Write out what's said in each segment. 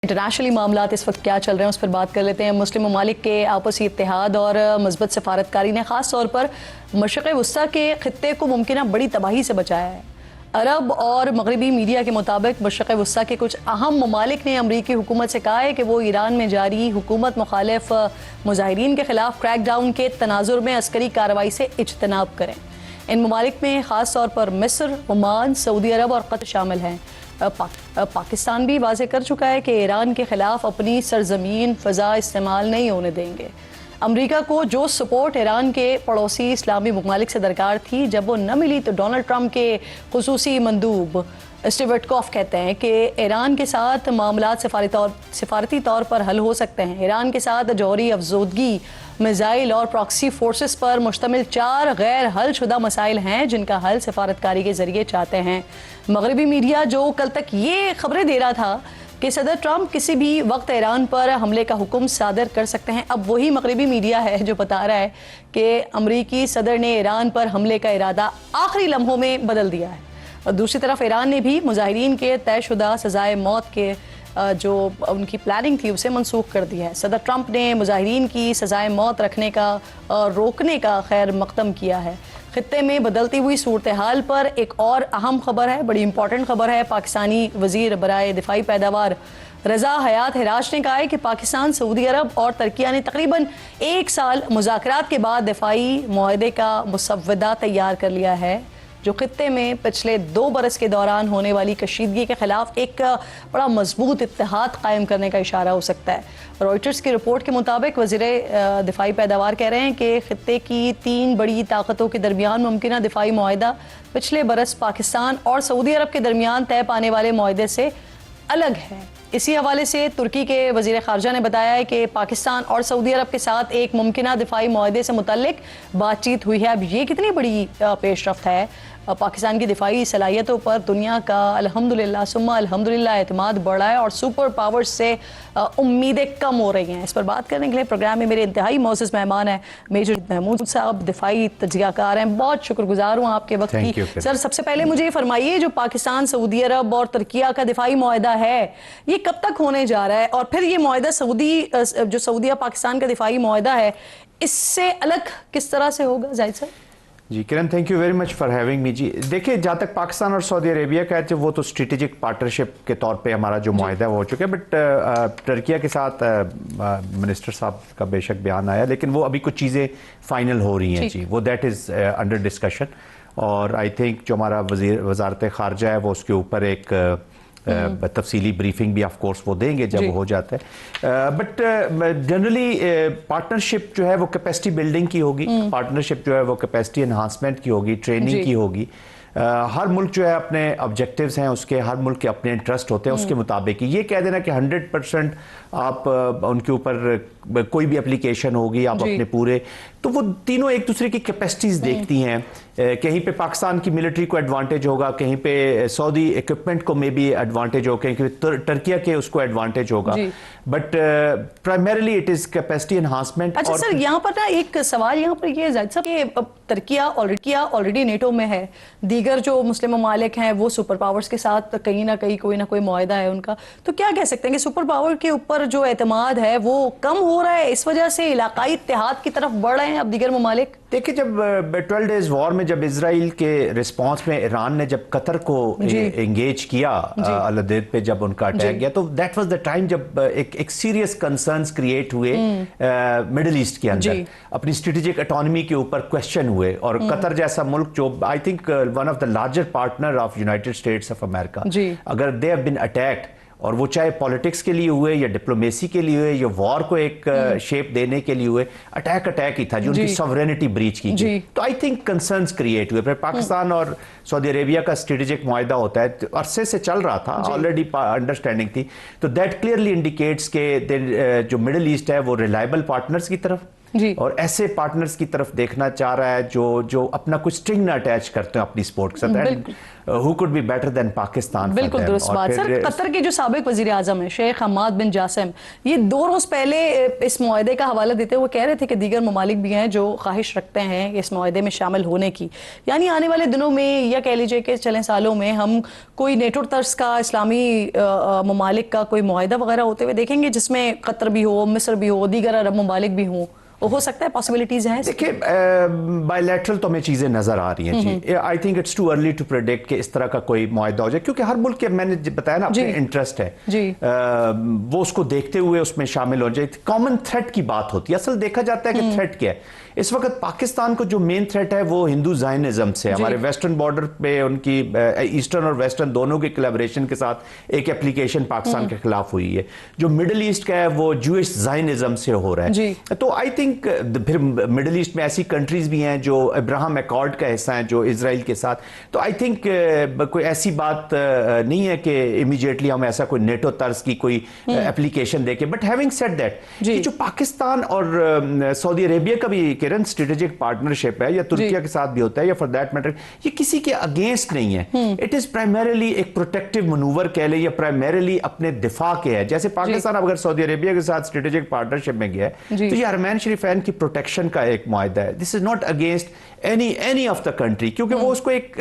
Internationally मामलात इस वक्त क्या चल रहे हैं उस पर बात कर लेते हैं। मुस्लिम ममालिक के आपसी इत्तेहाद और मज़बूत सफारतकारी ने ख़ास तौर पर मशरिक़ वस्ता के ख़ित्ते को मुमकिन बड़ी तबाही से बचाया है। अरब और मगरबी मीडिया के मुताबिक मशरिक़ वस्ता के कुछ अहम ममालिक ने अमरीकी हुकूमत से कहा है कि वो ईरान में जारी हुकूमत मुखालिफ मुजाहिरीन के ख़िलाफ़ क्रैकडाउन के तनाजुर में अस्करी कार्रवाई से इज्तनाब करें। इन ममालिक में ख़ास तौर पर मिस्र, ओमान, सऊदी अरब और कतर शामिल हैं। पाकिस्तान भी वाज़ेह कर चुका है कि ईरान के ख़िलाफ़ अपनी सरज़मीन फ़ज़ा इस्तेमाल नहीं होने देंगे। अमेरिका को जो सपोर्ट ईरान के पड़ोसी इस्लामी ममालिक से दरकार थी, जब वो न मिली तो डोनाल्ड ट्रंप के खुसूसी मंदूब स्टीव विटकॉफ कहते हैं कि ईरान के साथ मामलात सिफारती तौर पर हल हो सकते हैं। ईरान के साथ जौहरी अफजोदगी, मिज़ाइल और प्रॉक्सी फोर्सेस पर मुश्तमिल 4 गैर हल शुदा मसाइल हैं जिनका हल सिफारतकारी के ज़रिए चाहते हैं। मगरबी मीडिया जो कल तक ये खबरें दे रहा था कि सदर ट्रंप किसी भी वक्त ईरान पर हमले का हुक्म सादर कर सकते हैं, अब वही मगरबी मीडिया है जो बता रहा है कि अमरीकी सदर ने ईरान पर हमले का इरादा आखिरी लम्हों में बदल दिया है। और दूसरी तरफ ईरान ने भी मुजाहिरीन के तयशुदा सजाए मौत के जो उनकी प्लानिंग थी उसे मनसूख कर दिया है। सदर ट्रंप ने मुजाहिरीन की सजाए मौत रखने का और रोकने का खैर मकदम किया है। खित्ते में बदलती हुई सूरत हाल पर एक और अहम खबर है, बड़ी इंपॉर्टेंट खबर है। पाकिस्तानी वज़ीर बराए दिफाई पैदावार रज़ा हयात हिराज ने कहा है कि पाकिस्तान, सऊदी अरब और तुर्किया ने तकरीबन 1 साल मुज़ाकरात के बाद दिफाई मुआहदे का मुसव्वदा तैयार कर लिया है, जो खित्ते में पिछले 2 बरस के दौरान होने वाली कशीदगी के खिलाफ एक बड़ा मजबूत इत्तेहाद कायम करने का इशारा हो सकता है। रॉयटर्स की रिपोर्ट के मुताबिक वज़ीर दिफाई पैदावार कह रहे हैं कि खित्ते की 3 बड़ी ताकतों के दरमियान मुमकिन दिफाई मुआहदा पिछले बरस पाकिस्तान और सऊदी अरब के दरमियान तय पाने वाले मुआहदे से अलग है। इसी हवाले से तुर्की के वज़ीर ख़ारजा ने बताया है कि पाकिस्तान और सऊदी अरब के साथ एक मुमकिन दिफाई मुआहदे से मुतल्लिक बातचीत हुई है। अब ये कितनी बड़ी पेशरफ्त है। पाकिस्तान की दिफाई सलाहियतों पर दुनिया का अल्हम्दुलिल्लाह सुम्मा अल्हम्दुलिल्लाह एतमाद बढ़ा है और सुपर पावर्स से उम्मीदें कम हो रही हैं। इस पर बात करने के लिए प्रोग्राम में मेरे इंतहाई मोअज़्ज़ज़ मेहमान हैं मेजर महमूद साहब, दिफाई तज्ज़ियाकार हैं। बहुत शुक्रगुजार हूँ आपके वक्त की। सर, सबसे पहले मुझे ये फरमाइए, जो पाकिस्तान, सऊदी अरब और तुर्किया का दिफाई मुआहदा है, ये कब तक होने जा रहा है? और फिर ये मुआहदा जो सऊदी पाकिस्तान का दिफाई मुआहदा है, इससे अलग किस तरह से होगा? जाहिद साहब ji. Kiran, thank you very much for having me. जी देखिए, जहाँ तक पाकिस्तान और सऊदी अरेबिया का है, वो तो स्ट्रेटेजिक पार्टनरशिप के तौर पे हमारा जो मुआहदा हो चुका है, बट तुर्किया के साथ मिनिस्टर साहब का बेशक बयान आया, लेकिन वो अभी कुछ चीज़ें फाइनल हो रही हैं जी, वो दैट इज़ अंडर डिस्कशन। और आई थिंक जो हमारा वज़ारत ख़ारजा है वो उसके ऊपर एक तफसीली ब्रीफिंग भी ऑफ कोर्स वो देंगे जब वो हो जाता है। बट जनरली पार्टनरशिप जो है वो कैपेसिटी बिल्डिंग की होगी, पार्टनरशिप जो है वो कैपेसिटी एनहांसमेंट की होगी, ट्रेनिंग की होगी। हर मुल्क जो है अपने ऑब्जेक्टिव्स हैं उसके, हर मुल्क के अपने इंटरेस्ट होते हैं उसके मुताबिक। ये कह देना कि 100% आप उनके ऊपर कोई भी एप्लीकेशन होगी, आप अपने पूरे, तो वो तीनों एक दूसरे की कैपेसिटीज देखती हैं। कहीं पे पाकिस्तान की मिलिट्री को एडवांटेज होगा, कहीं पे सऊदी इक्विपमेंट को मे बी एडवांटेज हो, कहीं पे तुर्किया के उसको एडवांटेज होगा, but primarily it is capacity enhancement. अच्छा सर, यहाँ पर ना एक सवाल यहाँ पर ये जाहिद साहब कि तुर्किया ऑलरेडी नेटो में है, दीगर जो मुस्लिम ममालिक हैं वो सुपर पावर्स के साथ कहीं ना कहीं कोई ना कोई मुआहदा है उनका, तो क्या कह सकते हैं कि सुपर पावर के ऊपर जो एतमाद है वो कम हो रहा है, इस वजह से इलाकाई इत्तेहाद की तरफ बढ़ रहे हैं अब दीगर ममालिक? देखिए, जब 12 डेज वॉर में जब इजराइल के रिस्पांस में ईरान ने जब कतर को एंगेज किया अल-अदीद पे, जब उनका अटैक गया, तो दैट वाज द टाइम जब एक सीरियस कंसर्न्स क्रिएट हुए मिडिल ईस्ट के अंदर, अपनी स्ट्रेटेजिक ऑटोनॉमी के ऊपर क्वेश्चन हुए। और कतर जैसा मुल्क जो I think one of the larger partner of United states of America, अगर दे हैव बीन अटैक्ड, और वो चाहे पॉलिटिक्स के लिए हुए या डिप्लोमेसी के लिए हुए या वॉर को एक शेप देने के लिए हुए, अटैक ही था जो उनकी सॉवरेनिटी ब्रीच की गई। तो आई थिंक कंसर्न्स क्रिएट हुए। फिर पाकिस्तान और सऊदी अरेबिया का स्ट्रेटेजिक मुआहदा होता है, अरसे से चल रहा था, ऑलरेडी अंडरस्टैंडिंग थी, तो दैट क्लियरली इंडिकेट्स के जो मिडिल ईस्ट है वो रिलायबल पार्टनर्स की तरफ जी। और ऐसे पार्टनर्स की तरफ देखना चाह रहा है जो अपना कोई स्ट्रिंग ना अटैच करते हैं अपनी स्पोर्ट के साथ. Who could be better than Pakistan? बिल्कुल दुरुस्त बात. सर, कतर के जो साबिक वजीर आजम है शेख हमाद बिन जासिम, ये 2 रोज पहले इस मुआहदे का हवाला देते हुए कह रहे थे कि दीगर ममालिक भी हैं जो ख्वाहिश रखते हैं इस मुआहदे में शामिल होने की. यानी आने वाले दिनों में या कह लीजिए कि चले सालों में हम कोई नेटो तर्ज का इस्लामी ममालिक का कोई मुआहदा वगैरह होते हुए देखेंगे जिसमें कतर भी हो, मिस्र भी हो, दीगर अरब ममालिक भी हों. हो सकता है, पॉसिबिलिटीज हैं. देखिए, बायलैटरल तो हमें चीज़ें नज़र आ रही हैं जी. I think it's too early to predict कि इस तरह का कोई मुआहदा हो जाए, क्योंकि हर मुल्क के, मैंने बताया ना, अपने इंटरेस्ट है जी. वो उसको देखते हुए उसमें शामिल हो जाए. कॉमन थ्रेट की बात होती है. असल देखा जाता है कि थ्रेट क्या है. इस वक्त पाकिस्तान को जो मेन थ्रेट है वो हिंदू जायनिज्म से. हमारे वेस्टर्न बॉर्डर पे उनकी ईस्टर्न और वेस्टर्न दोनों के कोलैबोरेशन के साथ एक एप्लीकेशन पाकिस्तान के खिलाफ हुई है. जो मिडिल ईस्ट का है वो जूइश जायनिज्म से हो रहा है. तो आई थिंक फिर मिडिल ईस्ट में ऐसी कंट्रीज भी हैं जो अब्राहम अकॉर्ड का हिस्सा हैं, जो इजराइल के साथ. तो आई थिंक कोई ऐसी बात नहीं है कि इमीडिएटली हम ऐसा कोई नेटो तर्ज की कोई एप्लीकेशन देके. बट हैविंग सेड दैट, जो पाकिस्तान और सऊदी अरेबिया का भी किरण स्ट्रेटेजिक पार्टनरशिप है, या तुर्किया के साथ भी होता है, या फॉर दैट मैटर ये किसी के अगेंस्ट नहीं है. इट इज प्राइमरीली एक प्रोटेक्टिव मनूवर कह ले, या प्राइमरीली अपने दिफा के है. जैसे पाकिस्तान अगर सऊदी अरेबिया के साथ स्ट्रेटेजिक पार्टनरशिप में गया है तो ये हरमैन शरीफैन की प्रोटेक्शन का एक मुआहदा है. This is not against any of the country, क्योंकि वो उसको एक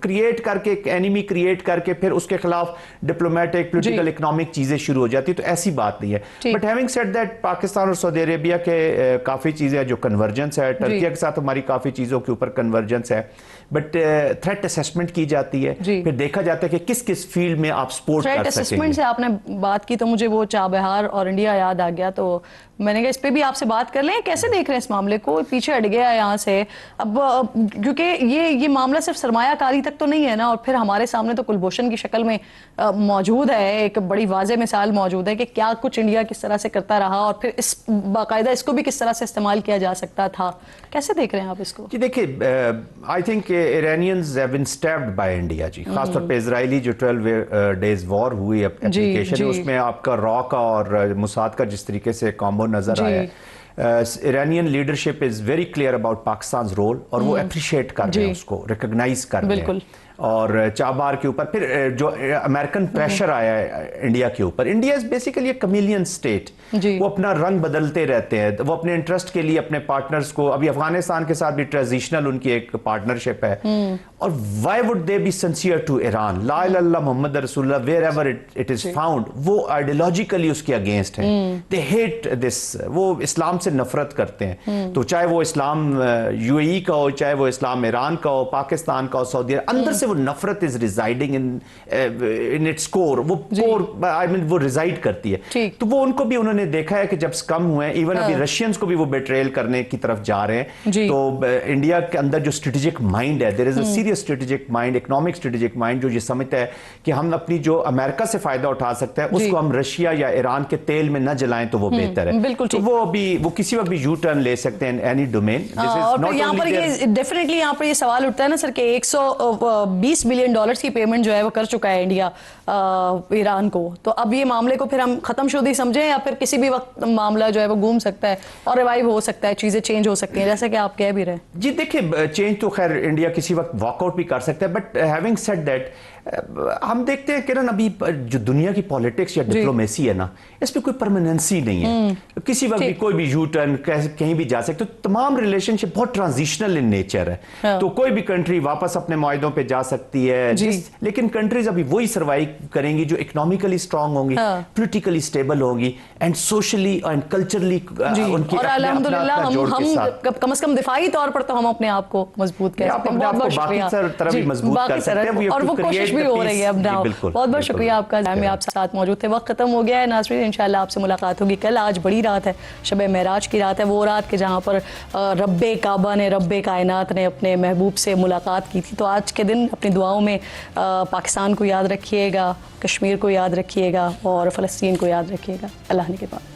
क्रिएट करके, एक एनिमी क्रिएट करके फिर उसके खिलाफ डिप्लोमेटिक, पॉलिटिकल, इकोनॉमिक चीजें शुरू हो जाती है. तो ऐसी बात नहीं है. But having said that, Pakistan और सऊदी अरेबिया के काफी चीजें जो कन्वर्जेंस है, टर्किया के साथ हमारी काफी चीजों के ऊपर कन्वर्जेंस है. बट थ्रेट असेसमेंट की जाती है, फिर देखा जाता है कि किस किस फील्ड में आप सपोर्ट कर सकेंगे. थ्रेट असेसमेंट से आपने बात की तो मुझे वो चाबहार और इंडिया याद आ गया. तो मैंने कहा इस पे भी आपसे बात कर लें. कैसे देख रहे हैं इस मामले को? पीछे हट गया है यहाँ से अब, क्योंकि ये मामला सिर्फ सरमायाकारी तक तो नहीं है ना, और फिर हमारे सामने तो कुलभूषण की शक्ल में मौजूद है, एक बड़ी वाज़ेह मिसाल मौजूद है कि क्या कुछ इंडिया किस तरह से करता रहा, और फिर इस बाकायदा इसको भी किस तरह से इस्तेमाल किया जा सकता था. कैसे देख रहे हैं आप इसको? जी देखिए, I think Iranians have been stabbed by India जी. खासतौर पे इजरायली जो 12 डेज वॉर हुई एप्लीकेशन है, उसमें आपका रॉ का और मुसाद का जिस तरीके से कॉम्बो नजर आया है. Iranian leadership is very clear about Pakistan role, और वो अप्रिशिएट कर रहे हैं, उसको रिकॉग्नाइज कर रहे हैं. और चाबार के ऊपर फिर जो अमेरिकन प्रेशर आया है इंडिया के ऊपर. India is basically chameleon state. वो अपना रंग बदलते रहते हैं, वो अपने इंटरेस्ट के लिए अपने पार्टनर्स को, अभी अफगानिस्तान के साथ भी ट्रांजिशनल उनकी एक पार्टनरशिप है. और why would they be sincere to Iran? ला इलाहा इल्लल्लाह मुहम्मद रसूलुल्लाह wherever it is found, वो आइडियोलॉजिकली उसके अगेंस्ट है. They hate this. वो इस्लाम से नफरत करते हैं. तो चाहे वो इस्लाम यूएई का हो, चाहे वो इस्लाम ईरान का हो, पाकिस्तान का हो, सऊदी अरब, अंदर से वो नफरत is residing in its core. वो कोर आई मीन वो रिजाइड करती है. तो वो उनको भी उन्होंने देखा है कि जब स्कम हुए, इवन अभी रशियंस को भी वो बेट्रेल करने की तरफ जा रहे हैं. तो इंडिया के अंदर जो स्ट्रेटेजिक माइंड है, there is a serious strategic mind, economic strategic mind, जो ये समझता है कि हम अपनी जो अमेरिका से फायदा उठा सकते हैं उसको हम रशिया या ईरान के तेल में न जलाएं तो वो बेहतर है. तो वो अभी वो किसी वक्त भी यू टर्न ले सकते हैं एनी डोमेन. यहाँ पर ये डेफिनेटली यहाँ पर ये सवाल उठता है ना सर कि 120 बिलियन डॉलर्स की पेमेंट जो है वो कर चुका है इंडिया ईरान को. तो अब ये मामले को फिर हम खत्म शुदा ही समझें, या फिर किसी भी वक्त मामला जो है वो घूम सकता है और रिवाइव हो सकता है, चीजें चेंज हो सकती हैं, जैसे कि आप कह भी रहे हैं. जी देखिए, चेंज तो खैर इंडिया किसी वक्त वॉकआउट भी कर सकता है. बट हैविंग सेड दैट, हम देखते हैं किरण, अभी जो दुनिया की पॉलिटिक्स या डिप्लोमेसी है ना, इस पे कोई परमानेंसी नहीं है. किसी वक्त भी कोई भी यू टर्न कहीं भी जा सकते. तो तमाम रिलेशनशिप बहुत ट्रांजिशनल इन नेचर है. तो कोई भी कंट्री वापस अपने मुआहदों पे जा सकती है, लेकिन कंट्रीज अभी वही सर्वाइव करेंगी जो इकोनॉमिकली स्ट्रांग होंगी, पॉलिटिकली स्टेबल होगी, एंड सोशली एंड कल्चरली उनकी. और अल्हम्दुलिल्लाह हम कम से कम दिफाई तौर पर तो हम अपने आप को मजबूत कर सकते हैं. और वो कोशिश भी हो रही है अब नाउ. बहुत बहुत शुक्रिया आपका, में आप साथ मौजूद थे. वक्त खत्म हो गया है नाज़रीन, इंशाल्लाह आपसे मुलाकात होगी कल. आज बड़ी रात है, शब मेराज की रात है, वो रात के जहाँ पर रब्बे काबा ने, रब्बे कायनात ने अपने महबूब से मुलाकात की थी. तो आज के दिन अपनी दुआओं में पाकिस्तान को याद रखिएगा, कश्मीर को याद रखिएगा और फ़लस्तीन को याद रखिएगा. अल्लाह ने के बाद.